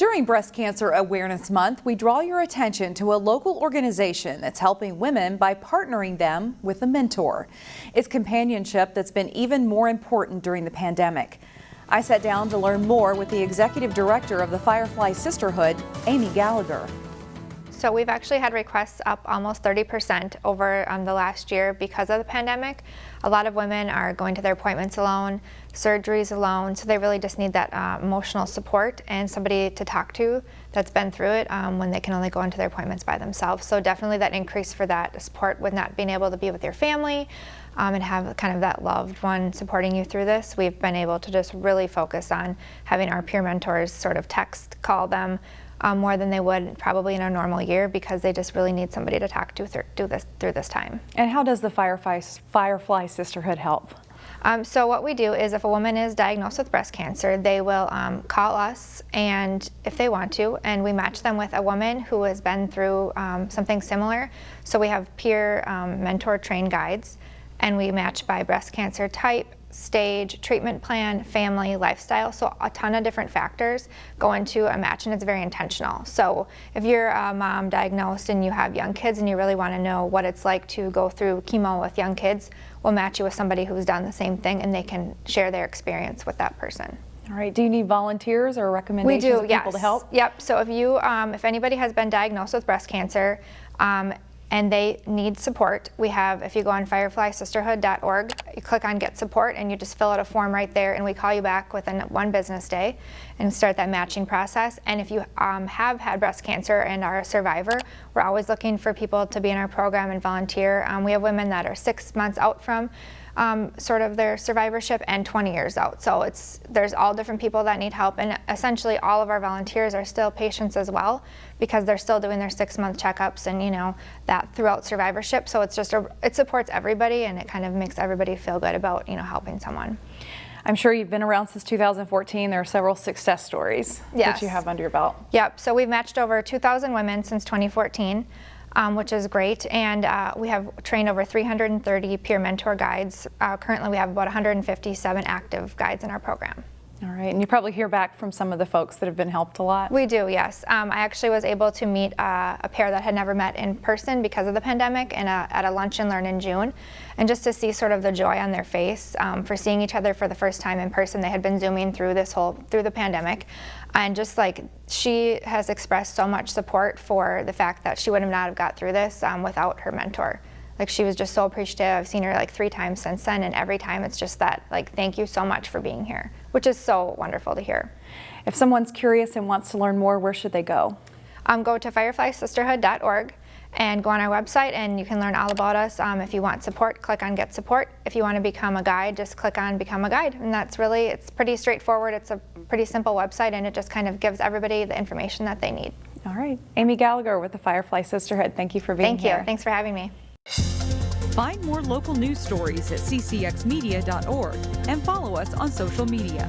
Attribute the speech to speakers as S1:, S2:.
S1: During Breast Cancer Awareness Month, we draw your attention to a local organization that's helping women by partnering them with a mentor. It's companionship that's been even more important during the pandemic. I sat down to learn more with the executive director of the Firefly Sisterhood, Amy Gallagher.
S2: So we've actually had requests up almost 30% over the last year because of the pandemic. A lot of women are going to their appointments alone, surgeries alone, so they really just need that emotional support and somebody to talk to that's been through it when they can only go into their appointments by themselves. So definitely that increase for that support with not being able to be with your family and have kind of that loved one supporting you through this. We've been able to just really focus on having our peer mentors sort of call them more than they would probably in a normal year because they just really need somebody to talk to through this time.
S1: And how does the Firefly Sisterhood help?
S2: So what we do is if a woman is diagnosed with breast cancer, they will call us, and if they want to, and we match them with a woman who has been through something similar. So we have peer mentor trained guides, and we match by breast cancer type, stage, treatment plan, family, lifestyle. So a ton of different factors go into a match, and it's very intentional. So if you're a mom diagnosed and you have young kids and you really want to know what it's like to go through chemo with young kids, we'll match you with somebody who's done the same thing, and they can share their experience with that person.
S1: All right. Do you need volunteers or recommendations of people to help?
S2: Yep. So if anybody has been diagnosed with breast cancer, and they need support, if you go on fireflysisterhood.org, you click on Get Support, and you just fill out a form right there, and we call you back within 1 business day and start that matching process. And if you have had breast cancer and are a survivor, we're always looking for people to be in our program and volunteer. We have women that are 6 months out from sort of their survivorship and 20 years out. So there's all different people that need help, and essentially all of our volunteers are still patients as well because they're still doing their 6-month checkups and that throughout survivorship. So it supports everybody, and it kind of makes everybody feel good about helping someone.
S1: I'm sure you've been around since 2014. There are several success stories that you have under your belt.
S2: Yep. So we've matched over 2,000 women since 2014. Which is great, and we have trained over 330 peer mentor guides. Currently we have about 157 active guides in our program.
S1: All right, and you probably hear back from some of the folks that have been helped a lot.
S2: We do, yes. I actually was able to meet a pair that had never met in person because of the pandemic at a lunch and learn in June, and just to see sort of the joy on their face for seeing each other for the first time in person. They had been Zooming through the pandemic, and just like she has expressed so much support for the fact that she would not have got through this without her mentor. Like, she was just so appreciative. I've seen her like 3 times since then, and every time it's just that, like, thank you so much for being here, which is so wonderful to hear.
S1: If someone's curious and wants to learn more, where should they go?
S2: Go to fireflysisterhood.org and go on our website, and you can learn all about us. If you want support, click on Get Support. If you want to become a guide, just click on Become a Guide, and it's pretty straightforward. It's a pretty simple website, and it just kind of gives everybody the information that they need.
S1: All right. Amy Gallagher with the Firefly Sisterhood, thank you for being here.
S2: Thank you. Thanks for having me.
S3: Find more local news stories at ccxmedia.org and follow us on social media.